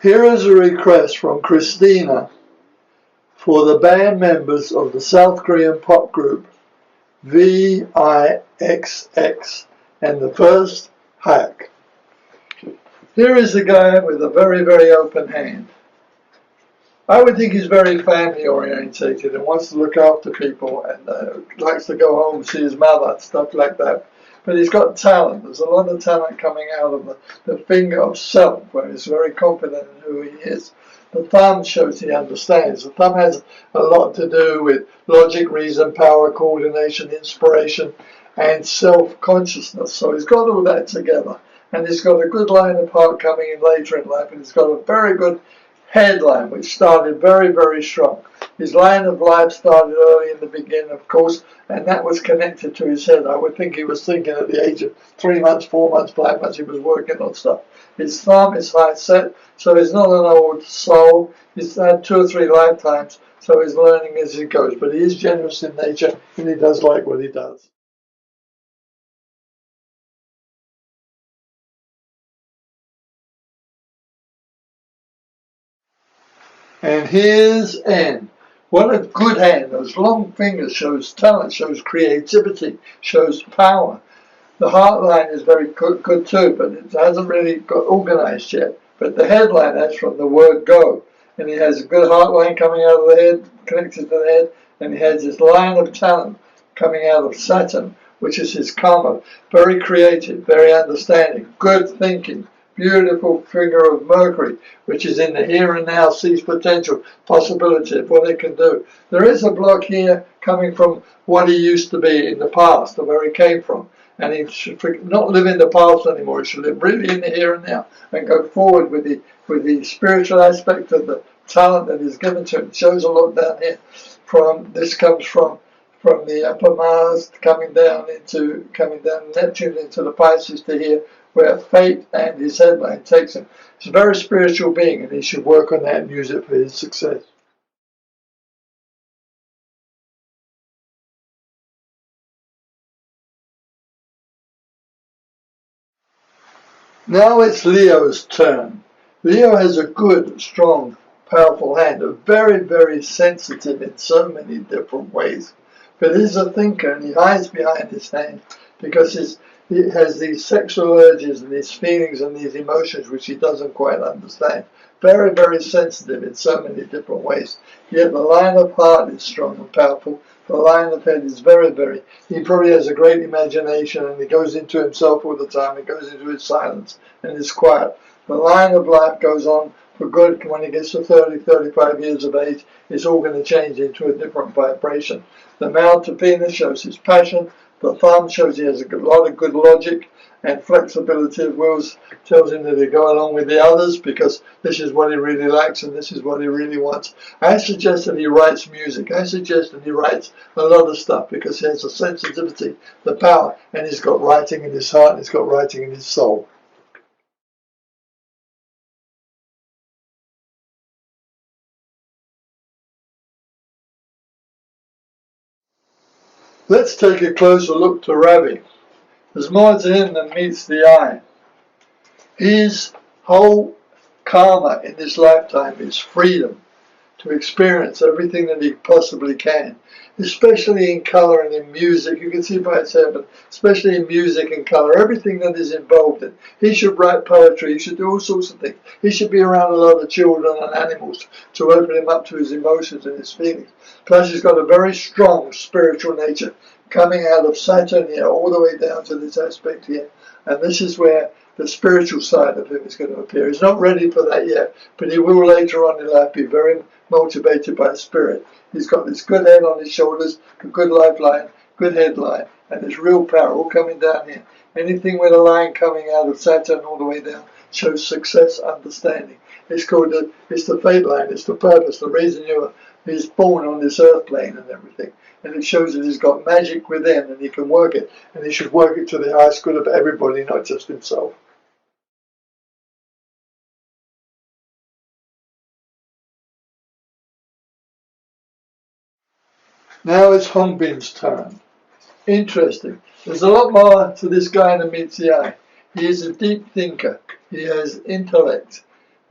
Here is a request from Christina for the band members of the South Korean pop group VIXX and the first hack. Here is a guy with a very, very open hand. I would think he's very family orientated and wants to look after people and likes to go home and see his mother and stuff like that. But he's got talent. There's a lot of talent coming out of the finger of self, where he's very confident in who he is. The thumb shows he understands. The thumb has a lot to do with logic, reason, power, coordination, inspiration, and self-consciousness. So he's got all that together. And he's got a good line of heart coming in later in life, and he's got a very good headline, which started very, very strong. His line of life started early in the beginning, of course, and that was connected to his head. I would think he was thinking at the age of 3 months, 4 months, 5 months, he was working on stuff. His thumb is high set, so he's not an old soul. He's had 2 or 3 lifetimes, so he's learning as he goes. But he is generous in nature, and he does like what he does. And here's N. What a good hand. Those long fingers shows talent, shows creativity, shows power. The heart line is very good too, but it hasn't really got organized yet. But the headline is from the word go. And he has a good heart line coming out of the head, connected to the head, and he has this line of talent coming out of Saturn, which is his karma. Very creative, very understanding, good thinking. Beautiful figure of Mercury, which is in the here and now, sees potential, possibility of what it can do. There is a block here coming from what he used to be in the past, or where he came from. And he should not live in the past anymore. He should live really in the here and now and go forward with the spiritual aspect of the talent that is given to him. It shows a lot down here. This comes from the upper Mars coming down Neptune into the Pisces to here, where fate and his headline takes him. He's a very spiritual being, and he should work on that and use it for his success. Now it's Leo's turn. Leo has a good, strong, powerful hand, very, very sensitive in so many different ways. But he's a thinker, and he hides behind his hand because he has these sexual urges and these feelings and these emotions which he doesn't quite understand. Very, very sensitive in so many different ways. Yet the line of heart is strong and powerful. The line of head is very, very. He probably has a great imagination, and he goes into himself all the time. He goes into his silence and his quiet. The line of life goes on for good. When he gets to 30, 35 years of age, it's all going to change into a different vibration. The mouth to Venus shows his passion. The thumb shows he has a lot of good logic and flexibility of wills, tells him that he go along with the others because this is what he really likes and this is what he really wants. I suggest that he writes music. I suggest that he writes a lot of stuff because he has the sensitivity, the power, and he's got writing in his heart and he's got writing in his soul. Let's take a closer look to Ravi. There's more to him than meets the eye. His whole karma in this lifetime is freedom to experience everything that he possibly can, especially in color and in music. You can see by his hair, but especially in music and color, everything that is involved in. He should write poetry. He should do all sorts of things. He should be around a lot of children and animals to open him up to his emotions and his feelings. Plus, he's got a very strong spiritual nature coming out of Saturn here, all the way down to this aspect here. And this is where the spiritual side of him is going to appear. He's not ready for that yet, but he will later on in life be very motivated by spirit. He's got this good head on his shoulders, a good lifeline, good headline, and there's real power all coming down here. Anything with a line coming out of Saturn all the way down shows success, understanding. It's the fate line, it's the purpose, the reason he's born on this earth plane and everything. And it shows that he's got magic within and he can work it, and he should work it to the highest good of everybody, not just himself. Now it's Hongbin's turn. Interesting. There's a lot more to this guy than meets the eye. He is a deep thinker. He has intellect.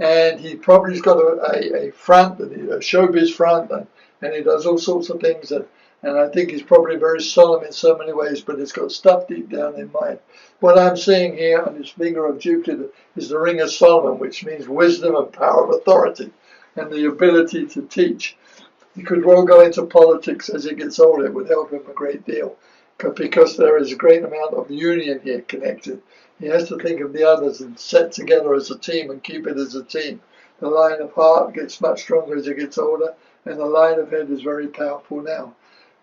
and he probably's got a front, a showbiz front, and he does all sorts of things, and I think he's probably very solemn in so many ways, but he's got stuff deep down in mind. What I'm seeing here on his finger of Jupiter is the ring of Solomon, which means wisdom and power of authority and the ability to teach. He could well go into politics as he gets older. It would help him a great deal, because there is a great amount of union here connected. He has to think of the others and set together as a team and keep it as a team. The line of heart gets much stronger as he gets older, and the line of head is very powerful now.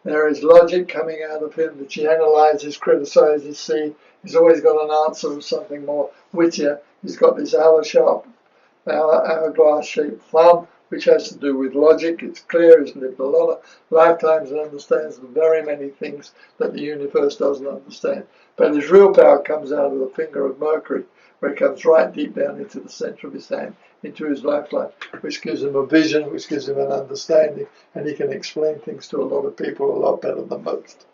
There is logic coming out of him that he analyzes, criticizes, see. He's always got an answer of something more wittier. He's got this hourglass-shaped thumb, which has to do with logic. It's clear. He's lived a lot of lifetimes and understands very many things that the universe doesn't understand. But his real power comes out of the finger of Mercury, where it comes right deep down into the center of his hand, into his lifeline, which gives him a vision, which gives him an understanding, and he can explain things to a lot of people a lot better than most.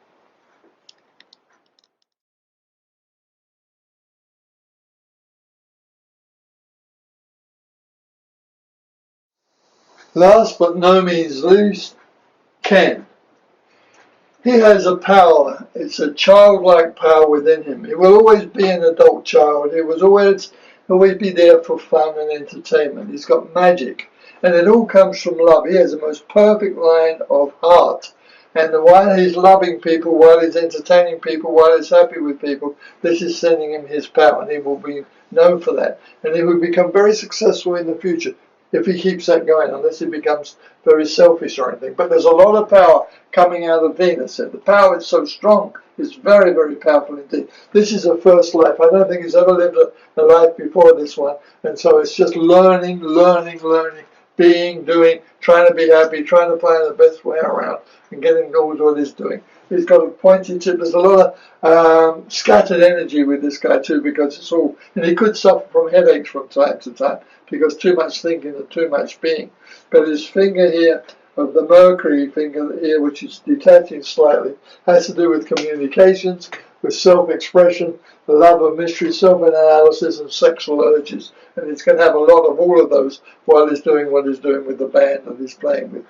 Last but no means least, Ken. He has a power. It's a childlike power within him. He will always be an adult child. He will always be there for fun and entertainment. He's got magic. And it all comes from love. He has the most perfect line of heart. And while he's loving people, while he's entertaining people, while he's happy with people, this is sending him his power. And he will be known for that. And he will become very successful in the future if he keeps that going, unless he becomes very selfish or anything. But there's a lot of power coming out of Venus, and the power is so strong. It's very, very powerful indeed. This is a first life. I don't think he's ever lived a life before this one, and so it's just learning, being, doing, trying to be happy, trying to find the best way around, and getting on with what he's doing. He's got a pointy tip. There's a lot of scattered energy with this guy too, because it's all, and he could suffer from headaches from time to time because too much thinking and too much being. But his finger here, of the Mercury finger here, which is detaching slightly, has to do with communications, with self-expression, the love of mystery, self-analysis, and sexual urges. And he's going to have a lot of all of those while he's doing what he's doing with the band that he's playing with.